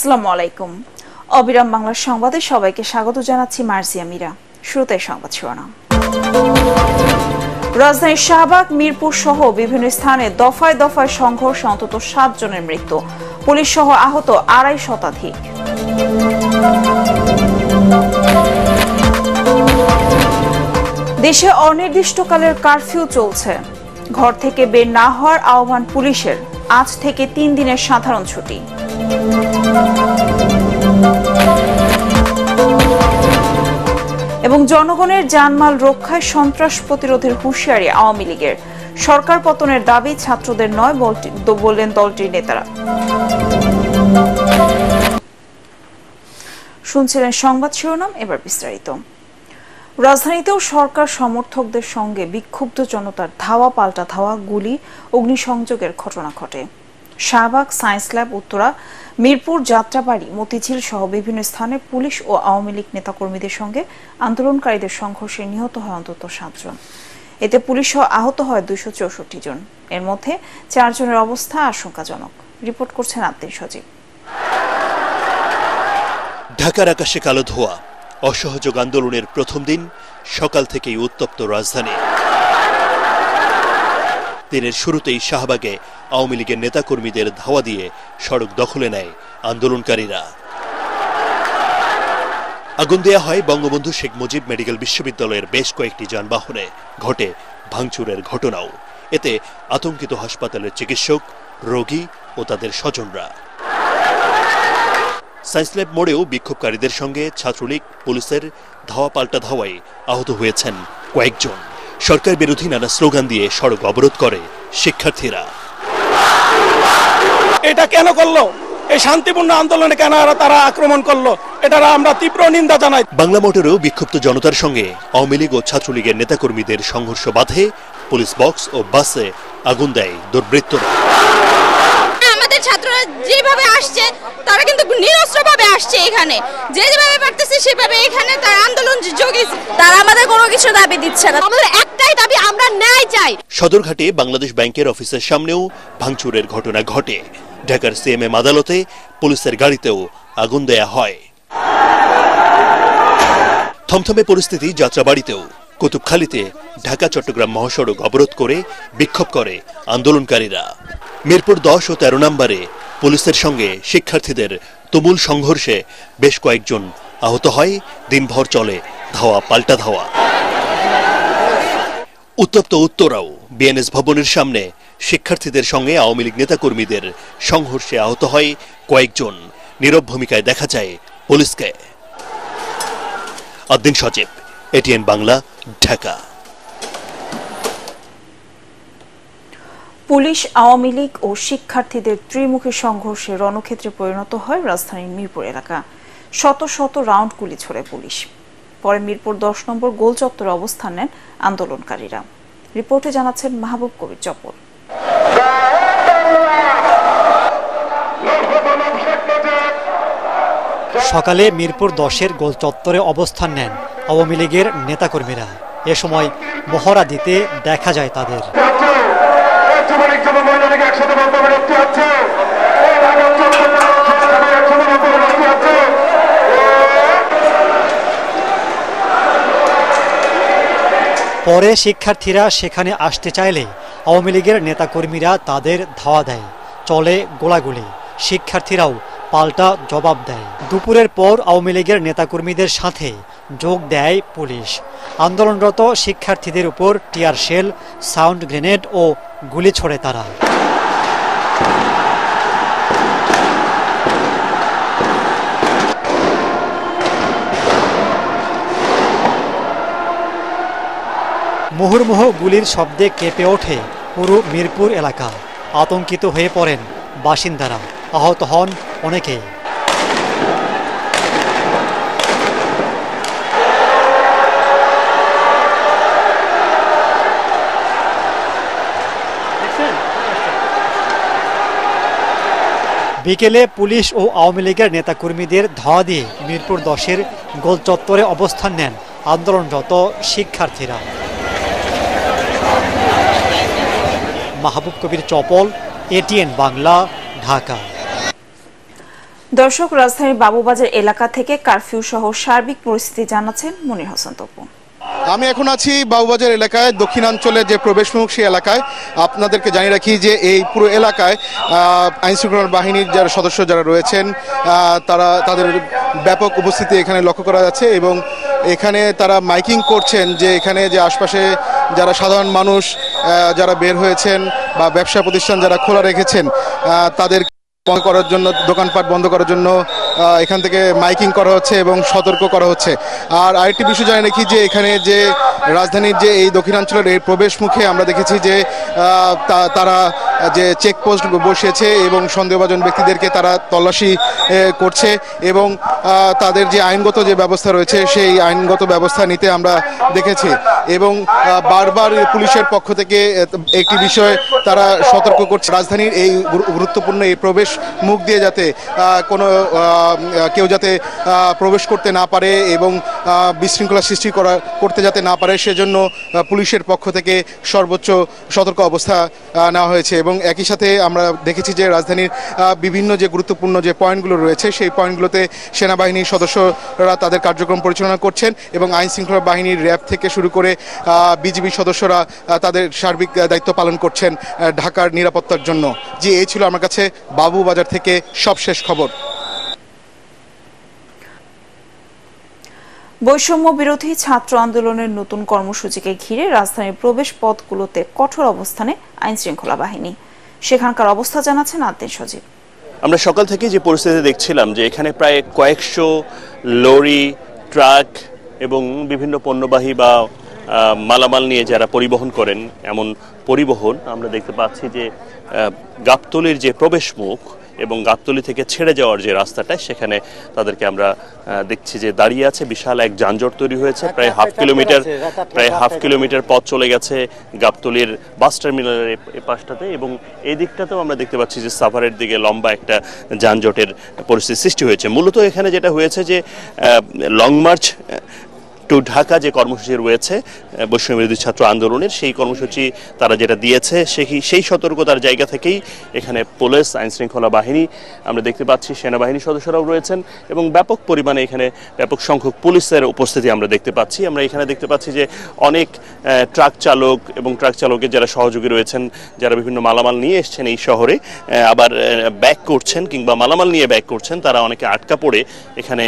আসসালামু আলাইকুম। অবিরাম বাংলা সংবাদে সবাইকে স্বাগত জানাচ্ছি মার্জিয়া মীরা। শুরুতে সংবাদ শিরোনাম। রাজধানীর শাহবাগ, মিরপুর সহ বিভিন্ন স্থানে দফায় দফায় সংঘর্ষে অন্তত 7 জনের মৃত্যু, পুলিশ সহ আহত 250 শতাধিক। দেশে অনির্দিষ্টকালের কারফিউ চলছে, ঘর থেকে বের না হওয়ার আহ্বান পুলিশের, আজ থেকে 3 দিনের সাধারণ ছুটি। এবং জনগণের জানমাল রক্ষায় সন্ত্রাস প্রতিরোধের হুঁশিয়ারি আওয়ামী লীগের, সরকার পতনের দাবি ছাত্রদের নয় বললেন দলটির নেতারা। শুনছিলেন সংবাদ শিরোনাম, এবার বিস্তারিত। রাজধানীতেও সরকার সমর্থকদের সঙ্গে বিক্ষুব্ধ জনতার ধাওয়া পাল্টা ধাওয়া, গুলি, অগ্নিসংযোগের ঘটনা ঘটে। শাহবাগ, সায়েন্স ল্যাব, উত্তরা, মিরপুর, যাত্রাবাড়ি, মতিঝিল সহ বিভিন্ন স্থানে পুলিশ ও আওয়ামী লীগ নেতাকর্মীদের সঙ্গে আন্দোলনকারীদের সংঘর্ষে নিহত হয় অন্তত 7 জন। এতে পুলিশ সহ আহত হয় 264 জন। এর মধ্যে 4 জনের অবস্থা আশঙ্কাজনক। রিপোর্ট করছেন আব্দুল সজীব। ঢাকার আকাশে কালো ধোঁয়া। অসহযোগ আন্দোলনের প্রথম দিন, সকাল থেকেই উত্তপ্ত রাজধানী। দিনের শুরুতেই শাহবাগে আওয়ামী লীগের নেতাকর্মীদের ধাওয়া দিয়ে সড়ক দখলে নেয় আন্দোলনকারীরা। আগুন দেয়া হয় বঙ্গবন্ধু শেখ মুজিব মেডিকেল বিশ্ববিদ্যালয়ের বেশ কয়েকটি যানবাহনে। ঘটে ভাঙচুরের ঘটনাও। এতে আতঙ্কিত হাসপাতালের চিকিৎসক, রোগী ও তাদের স্বজনরা। সায়েন্স ল্যাব মোড়েও বিক্ষোভকারীদের সঙ্গে ছাত্রলীগ পুলিশের ধাওয়া পাল্টা ধাওয়ায় আহত হয়েছেন কয়েকজন। সরকার বিরোধী নানা স্লোগান দিয়ে সড়ক অবরোধ করে শিক্ষার্থীরা। এটা কেন করলো? এই শান্তিপূর্ণ আন্দোলনে কেন তারা আক্রমণ করলো? এটা আমরা তীব্র নিন্দা জানাই। বাংলা মোটরেও বিক্ষুব্ধ জনতার সঙ্গে আওয়ামী লীগ ও ছাত্রলীগের নেতাকর্মীদের সংঘর্ষ বাধে। পুলিশ বক্স ও বাসে আগুন দেয় দুর্বৃত্তরা। আমাদের ছাত্ররা যেভাবে আসছে, তারা কিন্তু নিরস্ত্রভাবে আসছে। এখানে যেভাবে পারতেছে সেভাবে এখানে তার আন্দোলন জগিয়েছে। তারা আমাদের কোনো কিছু দাবি দিচ্ছে না। আমাদের একটাই দাবি, আমরা ন্যায় চাই। সদরঘাটে বাংলাদেশ ব্যাংকের অফিসের সামনেও ভাঙচুরের ঘটনা ঘটে। ঢাকার সিএমএম আদালতে পুলিশের গাড়িতেও আগুন দেয়া হয়। থমথমে পরিস্থিতি যাত্রাবাড়িতেও। কুতুবখালীতে ঢাকা চট্টগ্রাম মহাসড়ক অবরোধ করে বিক্ষোভ করে আন্দোলনকারীরা। মিরপুর 10 ও 13 নম্বরে পুলিশের সঙ্গে শিক্ষার্থীদের তুমুল সংঘর্ষে বেশ কয়েকজন আহত হয়। দিনভর চলে ধাওয়া পাল্টা ধাওয়া। উত্তপ্ত উত্তরাও। বিএনএস ভবনের সামনে শিক্ষার্থীদের সঙ্গে আওয়ামী লীগ নেতাকর্মীদের সংঘর্ষে আহত হয় কয়েকজন। নীরব ভূমিকায় দেখা যায় পুলিশকে। আব্দুল সজীব, এটিএন বাংলা, ঢাকা। পুলিশ, আওয়ামী লীগ ও শিক্ষার্থীদের ত্রিমুখী সংঘর্ষে রণক্ষেত্রে পরিণত হয় রাজধানীর মিরপুর এলাকা। শত শত রাউন্ড গুলি ছোড়ে পুলিশ। পরে মিরপুর 10 নম্বর গোল চত্বরে অবস্থান নেন আন্দোলনকারীরা। রিপোর্টে জানাচ্ছেন মাহবুব কবির চপল। সকালে মিরপুর 10-এর গোল চত্বরে অবস্থান নেন আওয়ামী লীগের নেতাকর্মীরা। এ সময় মহড়া দিতে দেখা যায় তাদের। পরে শিক্ষার্থীরা সেখানে আসতে চাইলে আওয়ামী লীগের নেতাকর্মীরা তাদের ধাওয়া দেয়। চলে গোলাগুলি। শিক্ষার্থীরাও পাল্টা জবাব দেয়। দুপুরের পর আওয়ামী লীগের নেতাকর্মীদের সাথে যোগ দেয় পুলিশ। আন্দোলনরত শিক্ষার্থীদের উপর টিয়ার শেল, সাউন্ড গ্রেনেড ও গুলি ছোড়ে তারা। মুহুর্মুহ গুলির শব্দে কেঁপে ওঠে পুরো মিরপুর এলাকা। আতঙ্কিত হয়ে পড়েন বাসিন্দারা। আহত হন অনেকেই। বিকেলে পুলিশ ও আওয়ামী লীগের নেতাকর্মীদের ধাওয়া দিয়ে মিরপুর 10-এর গোল চত্বরে অবস্থান নেন আন্দোলনরত শিক্ষার্থীরা। মাহবুব কবির চপল, এটিএন বাংলা, ঢাকা। দর্শক, রাজধানীর বাবুবাজার এলাকা থেকে কারফিউ সহ সার্বিক পরিস্থিতি জানাচ্ছেন মনির হোসেন তপু। আমি এখন আছি বাবুবাজার এলাকায়, দক্ষিণাঞ্চলের যে প্রবেশমুখ সেই এলাকায়। আপনাদেরকে জানিয়ে রাখি যে এই পুরো এলাকায় আইনশৃঙ্খলা বাহিনীর যারা সদস্য যারা রয়েছেন তাদের ব্যাপক উপস্থিতি এখানে লক্ষ্য করা যাচ্ছে এবং এখানে তারা মাইকিং করছেন যে এখানে যে আশপাশে যারা সাধারণ মানুষ যারা বের হয়েছেন বা ব্যবসা প্রতিষ্ঠান যারা খোলা রেখেছেন তাদের বন্ধ করার জন্য, দোকানপাট বন্ধ করার জন্য এখান থেকে মাইকিং করা হচ্ছে এবং সতর্ক করা হচ্ছে। আর আরেকটি বিষয় জানি নাকি যে এখানে যে রাজধানীর যে এই দক্ষিণাঞ্চলের এই প্রবেশ মুখে আমরা দেখেছি যে তারা যে চেকপোস্ট বসিয়েছে এবং সন্দেহভাজন ব্যক্তিদেরকে তারা তল্লাশি করছে এবং তাদের যে আইনগত যে ব্যবস্থা রয়েছে সেই আইনগত ব্যবস্থা নিতে আমরা দেখেছি এবং বারবার পুলিশের পক্ষ থেকে একটি বিষয় তারা সতর্ক করছে, রাজধানীর এই গুরুত্বপূর্ণ এই প্রবেশ মুখ দিয়ে যাতে কেউ যাতে প্রবেশ করতে না পারে এবং বিশৃঙ্খলা সৃষ্টি করতে যাতে না পারে, সেজন্য পুলিশের পক্ষ থেকে সর্বোচ্চ সতর্ক অবস্থা নেওয়া হয়েছে। এবং একই সাথে আমরা দেখেছি যে রাজধানীর বিভিন্ন যে গুরুত্বপূর্ণ যে পয়েন্টগুলো রয়েছে সেই পয়েন্টগুলোতে সেনাবাহিনীর সদস্যরা তাদের কার্যক্রম পরিচালনা করছেন এবং আইন শৃঙ্খলা বাহিনীর র্যাব থেকে শুরু করে বিজিবি সদস্যরা তাদের সার্বিক দায়িত্ব পালন করছেন ঢাকার নিরাপত্তার জন্য। জি, এই ছিল আমার কাছে বাবুবাজার থেকে সবশেষ খবর। বৈষম্য বিরোধী ছাত্র আন্দোলনের নতুন কর্মসূচিকে ঘিরে রাজধানীর প্রবেশ পথগুলোতে কঠোর অবস্থানে আইন শৃঙ্খলা বাহিনী। সেখানকার অবস্থা জানাচ্ছেন আদ্দিন সজীব। আমরা সকাল থেকে যে পরিস্থিতি দেখছিলাম যে এখানে প্রায় কয়েকশো লরি, ট্রাক এবং বিভিন্ন পণ্যবাহী বা মালামাল নিয়ে যারা পরিবহন করেন এমন পরিবহন আমরা দেখতে পাচ্ছি যে গাবতলীর যে প্রবেশ মুখ এবং গাবতলী থেকে ছেড়ে যাওয়ার যে রাস্তাটা সেখানে তাদেরকে আমরা দেখছি যে দাঁড়িয়ে আছে। বিশাল এক যানজট তৈরি হয়েছে, প্রায় হাফ কিলোমিটার পথ চলে গেছে গাবতলীর বাস টার্মিনালের এই পাশটাতে এবং এই দিকটাতেও আমরা দেখতে পাচ্ছি যে সাভারের দিকে লম্বা একটা যানজটের পরিস্থিতি সৃষ্টি হয়েছে। মূলত এখানে যেটা হয়েছে যে লং মার্চ টু ঢাকা যে কর্মসূচি রয়েছে বৈষম্য বিরোধী ছাত্র আন্দোলনের, সেই কর্মসূচি তারা যেটা দিয়েছে সেই সতর্কতার জায়গা থেকেই এখানে পুলিশ, আইন শৃঙ্খলা বাহিনী আমরা দেখতে পাচ্ছি, সেনাবাহিনীর সদস্যরাও রয়েছেন এবং ব্যাপক পরিমাণে এখানে ব্যাপক সংখ্যক পুলিশের উপস্থিতি আমরা দেখতে পাচ্ছি। আমরা এখানে দেখতে পাচ্ছি যে অনেক ট্রাক চালক এবং ট্রাক চালকের যারা সহযোগী রয়েছেন, যারা বিভিন্ন মালামাল নিয়ে এসছেন এই শহরে, আবার ব্যাক করছেন কিংবা মালামাল নিয়ে ব্যাক করছেন, তারা অনেকে আটকা পড়ে এখানে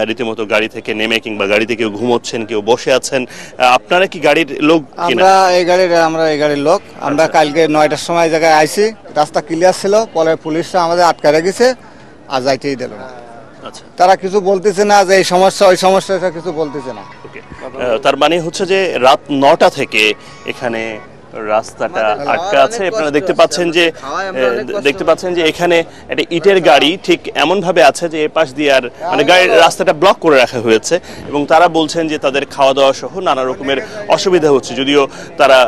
রীতিমতো গাড়ি থেকে নেমে কিংবা গাড়িতে কেউ ঘুমোচ্ছেন, কেউ বসে আছেন। আপনারা কি গাড়ির লোক? আমরা এই গাড়ির লোক। আমরা কালকে 9টার সময় জায়গায় আইছি, রাস্তা ক্লিয়ার ছিল, পরে পুলিশরা আমাদের আটকা রেখেছে আর যাইতেই দিল না। আচ্ছা, তারা কিছু বলতেছে না যে এই সমস্যা ওই সমস্যা, কিছু বলতেছে না। তার মানে হচ্ছে যে রাত 9টা থেকে এখানে রাস্তাটা আটকা আছে। আপনারা দেখতে পাচ্ছেন যে এখানে একটা ইটের গাড়ি ঠিক এমন ভাবে আছে যে এই পাশ দিয়ে আর মানে গাড়ির রাস্তাটা ব্লক করে রাখা হয়েছে এবং তারা বলছেন যে তাদের খাওয়া দাওয়া সহ নানা রকমের অসুবিধা হচ্ছে। যদিও তারা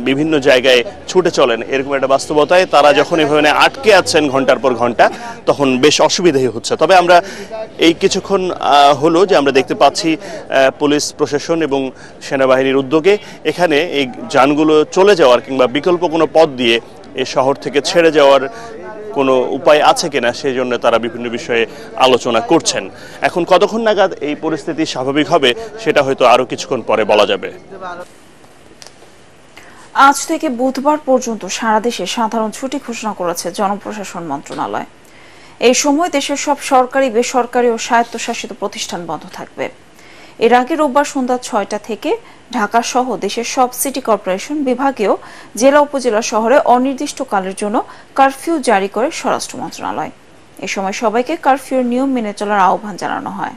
বিভিন্ন জায়গায় ছুটে চলেন, এরকম একটা বাস্তবতায় তারা যখন এভাবে আটকে আছেন ঘন্টার পর ঘন্টা, তখন বেশ অসুবিধাই হচ্ছে। তবে আমরা এই কিছুক্ষণ হলো যে আমরা দেখতে পাচ্ছি পুলিশ প্রশাসন এবং সেনাবাহিনীর উদ্যোগে এখানে এই যানগুলো চলে যাওয়ার কিংবা বিকল্প কোনো পথ দিয়ে এই শহর থেকে ছেড়ে যাওয়ার কোনো উপায় আছে কিনা সেই জন্য তারা বিভিন্ন বিষয়ে আলোচনা করছেন। এখন কতক্ষণ নাগাদ এই পরিস্থিতি স্বাভাবিক হবে সেটা হয়তো আরো কিছুক্ষণ পরে বলা যাবে। আজ থেকে বুধবার পর্যন্ত সারা দেশে সাধারণ ছুটি ঘোষণা করেছে জনপ্রশাসন মন্ত্রণালয়। এই সময় দেশের সব সরকারি, বেসরকারি ও স্বায়ত্তশাসিত প্রতিষ্ঠান বন্ধ থাকবে। এর আগে রোববার সন্ধ্যা 6টা থেকে ঢাকা সহ দেশের সব সিটি কর্পোরেশন, বিভাগীয়, জেলা, উপজেলা শহরে অনির্দিষ্টকালের জন্য কারফিউ জারি করে স্বরাষ্ট্র মন্ত্রণালয়। এ সময় সবাইকে কারফিউর নিয়ম মেনে চলার আহ্বান জানানো হয়।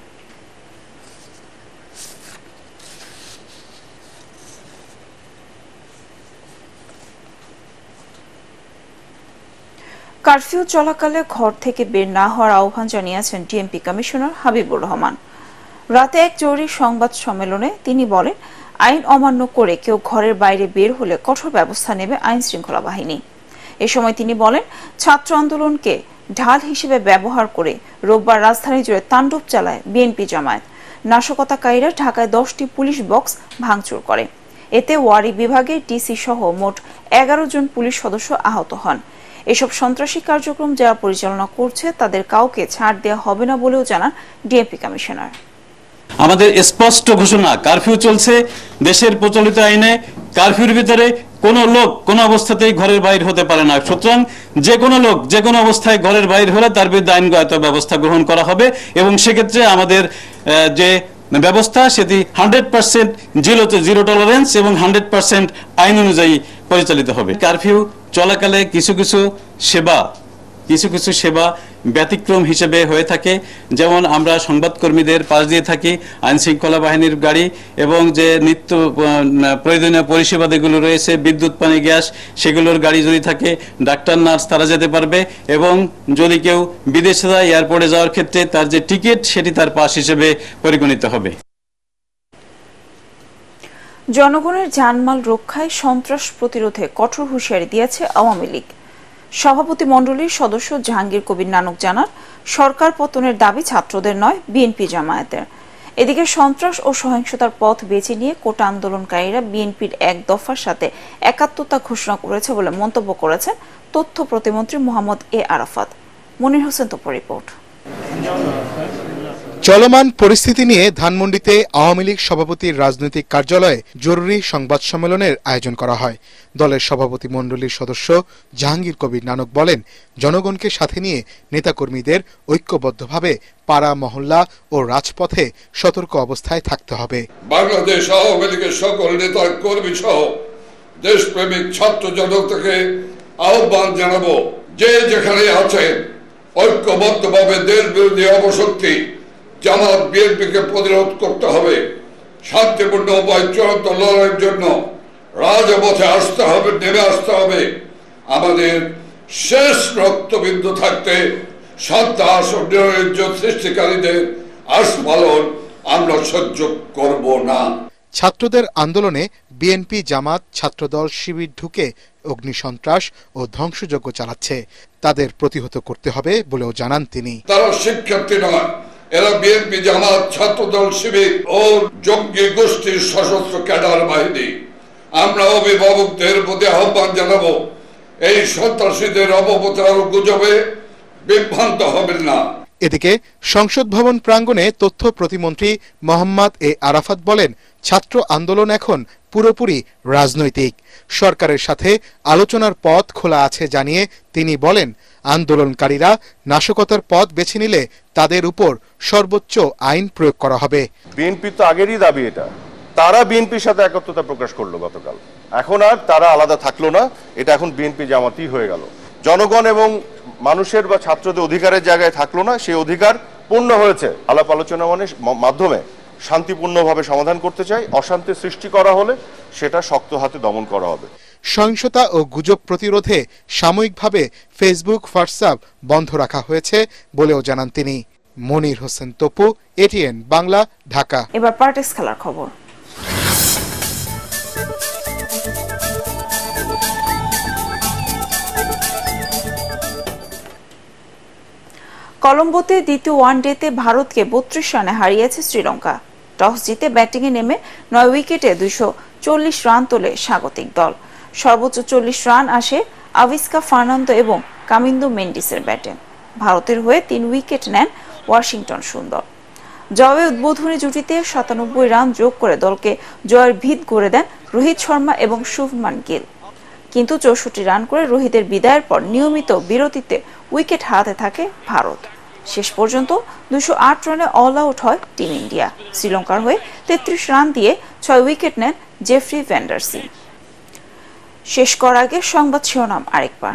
কারফিউ চলাকালে ঘর থেকে বের না হওয়ার আহ্বান জানিয়েছেন ডিএমপি কমিশনার হাবিবুর রহমান। রাতে এক জরুরি সংবাদ সম্মেলনে তিনি বলেন, আইন অমান্য করে কেউ ঘরের বাইরে বের হলে কঠোর ব্যবস্থা নেবে আইন শৃঙ্খলা বাহিনী। এ সময় তিনি বলেন, ছাত্র আন্দোলনকে ঢাল হিসেবে ব্যবহার করে রোববার রাজধানী জুড়ে তাণ্ডব চালায় বিএনপি জামায়াত। নাশকতাকারীরা ঢাকায় 10টি পুলিশ বক্স ভাঙচুর করে। এতে ওয়ারি বিভাগের ডিসি সহ মোট 11 জন পুলিশ সদস্য আহত হন। এসব সন্ত্রাসী কার্যক্রম যারা পরিচালনা করছে তাদের কাউকে ছাড় দেওয়া হবে না বলেও জানান ডিএমপি কমিশনার। আমাদের স্পষ্ট ঘোষণা, কারফিউ চলছে। দেশের প্রচলিত আইনে কারফিউর ভিতরে কোন লোক কোন অবস্থাতেই ঘরের বাইরে হতে পারে না। সুতরাং যে কোনো লোক যে কোনো অবস্থায় ঘরের বাইরে হলে তার বিরুদ্ধে আইনগত ব্যবস্থা গ্রহণ করা হবে এবং সেক্ষেত্রে আমাদের যে ব্যবস্থা সেটি 100% জিরো টলারেন্স এবং 100% আইন অনুযায়ী পরিচালিত হবে। কারফিউ চলাকালে কিছু কিছু সেবা ব্যতিক্রম হিসেবে হয়ে থাকে, যেমন আমরা সংবাদকর্মীদের পাশ দিয়ে থাকি, আইন শৃঙ্খলা বাহিনীর গাড়ি এবং যে নিত্য প্রয়োজনীয় পরিষেবা যেগুলো রয়েছে, বিদ্যুৎ, পানি, গ্যাস, সেগুলোর গাড়ি যদি থাকে, ডাক্তার, নার্স তারা যেতে পারবে এবং যদি কেউ বিদেশে যায় এয়ারপোর্টে যাওয়ার ক্ষেত্রে তার যে টিকিট সেটি তার পাস হিসেবে পরিগণিত হবে। জনগণের জানমাল রক্ষায় সন্ত্রাস প্রতিরোধে কঠোর হুঁশিয়ারি দিয়েছে আওয়ামী লীগ। সভাপতি মণ্ডলীর সদস্য জাহাঙ্গীর কবির নানক জানান, সরকার পতনের দাবি ছাত্রদের নয়, বিএনপি জামায়াতের। এদিকে সন্ত্রাস ও সহিংসতার পথ বেছে নিয়ে কোটা আন্দোলনকারীরা বিএনপির এক দফার সাথে একাত্মতা ঘোষণা করেছে বলে মন্তব্য করেছেন তথ্য প্রতিমন্ত্রী মোহাম্মদ এ আরাফাত। মনির হোসেন তোপর রিপোর্ট। চলমান পরিস্থিতি নিয়ে ধানমন্ডিতে আওয়ামী লীগ সভাপতির রাজনৈতিক কার্যালয়ে জরুরি সংবাদ সম্মেলনের আয়োজন করা হয়। দলের সভাপতি মণ্ডলীর সদস্য জাহাঙ্গীর কবির নানক বলেন, জনগণকে সাথে নিয়ে নেতাকর্মীদের ঐক্যবদ্ধভাবে পাড়া, মহল্লা ও রাজপথে সতর্ক অবস্থায় থাকতে হবে। বাংলাদেশ আওয়ামী লীগের সকল নেতা কর্মী সহ দেশপ্রেমিক ছাত্র জনতাকে আহ্বান জানাবো, যে যেখানে আছেন ঐক্যবদ্ধভাবে দেশ বিরোধী অপশক্তি জামাত বিএনপিকে প্রতিরোধ করতে হবে। শান্তিপূর্ণ উপায় চূড়ান্ত লড়াইয়ের জন্য রাজপথে নেমে আসতে হবে। আমাদের শেষ রক্তবিন্দু থাকতে সন্ত্রাস ও নৈরাজ্য সৃষ্টিকারীদের আস্ফালন আমরা সহ্য করব না। ছাত্রদের আন্দোলনে বিএনপি, জামাত, ছাত্রদল, শিবির ঢুকে অগ্নিসন্ত্রাস ও ধ্বংসযজ্ঞ চালাচ্ছে, তাদের প্রতিহত করতে হবে বলেও জানান তিনি। তারা শিক্ষার্থী নয়, এরা বিএনপি, জামাত, ছাত্রদল, শিবির ও জঙ্গি গোষ্ঠীর সশস্ত্র ক্যাডার বাহিনী। আমরা অভিভাবকদের প্রতি আহ্বান জানাবো, এই সন্ত্রাসীদের অপপ্রচার ও গুজবে বিভ্রান্ত হবেন না। এদিকে সংসদ ভবন প্রাঙ্গণে তথ্য প্রতিমন্ত্রী মোহাম্মদ এ আরাফাত বলেন, ছাত্র আন্দোলন এখন পুরোপুরি রাজনৈতিক। সরকারের সাথে আলোচনার পথ খোলা আছে জানিয়ে তিনি বলেন, আন্দোলনকারীরা নাশকতার পথ বেছে নিলে তাদের উপর সর্বোচ্চ আইন প্রয়োগ করা হবে। বিএনপি তো আগেরই দাবি এটা, তারা বিএনপির সাথে একত্রতা প্রকাশ করলো গতকাল, এখন আর তারা আলাদা থাকলো না, এটা এখন বিএনপি জামাতই হয়ে গেল। জনগণ এবং মানুষের বা ছাত্রদের অধিকারের জায়গায় থাকলো না, সেই অধিকার পূর্ণ হয়েছে। আলাপ আলোচনা মাধ্যমে শান্তিপূর্ণভাবে সমাধান করতে চাই। অশান্তি সৃষ্টি করা হলে সেটা শক্ত হাতে দমন করা হবে। সহিংসতা ও গুজব প্রতিরোধে সাময়িকভাবে ফেসবুক, হোয়াটসঅ্যাপ বন্ধ রাখা হয়েছে বলেও জানান তিনি। মনির হোসেন তপু, এটিএন বাংলা, ঢাকা। এবার পার্টিস খেলার খবর। কলম্বোতে দ্বিতীয় ওয়ানডেতে ভারতকে 32 রানে হারিয়েছে শ্রীলঙ্কা। টস জিতে ব্যাটিংয়ে নেমে 9 উইকেটে 240 রান তোলে স্বাগতিক দল। সর্বোচ্চ 40 রান আসে আভিস্কা ফার্নান্দো এবং কামিন্দো মেন্ডিসের ব্যাটে। ভারতের হয়ে 3 উইকেট নেন ওয়াশিংটন সুন্দর। জয়ে উদ্বোধনী জুটিতে 97 রান যোগ করে দলকে জয়ের ভিত গড়ে দেন রোহিত শর্মা এবং শুভমান গিল। কিন্তু 64 রান করে রোহিতের বিদায়ের পর নিয়মিত বিরতিতে উইকেট হারাতে থাকে ভারত। শেষ পর্যন্ত 208 রানে অল আউট হয় টিম ইন্ডিয়া। শ্রীলঙ্কার হয়ে 33 রান দিয়ে 6 উইকেট নেন জেফ্রি ভ্যান্ডারসি। শেষ করার আগে সংবাদ শিরোনাম আরেকবার।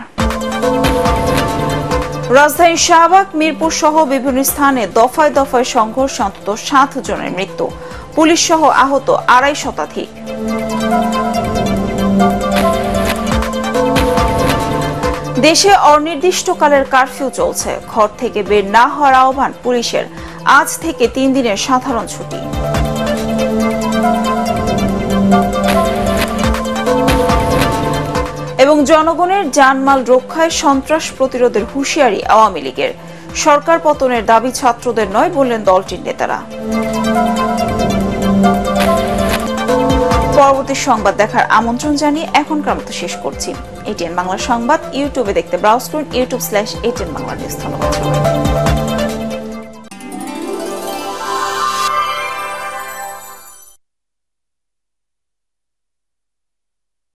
রাজধানীর শাহবাগ, মিরপুর সহ বিভিন্ন স্থানে দফায় দফায় সংঘর্ষ, অন্তত 7 জনের মৃত্যু, পুলিশ সহ আহত 2.5 শতাধিক। দেশে অনির্দিষ্টকালের কারফিউ চলছে, ঘর থেকে বের না হওয়ার আহ্বান পুলিশের। আজ থেকে 3 দিনের সাধারণ ছুটি। এবং জনগণের জানমাল রক্ষায় সন্ত্রাস প্রতিরোধের হুঁশিয়ারি আওয়ামী লীগের। সরকার পতনের দাবি ছাত্রদের নয় বললেন দলটির নেতারা। পরবর্তী সংবাদ দেখার আমন্ত্রণ জানিয়ে এখনকার মতো শেষ করছি। ATN বাংলা সংবাদ ইউটিউবে দেখতে ব্রাউজ করুন youtube/ATN বাংলা নিউজ। ধন্যবাদ।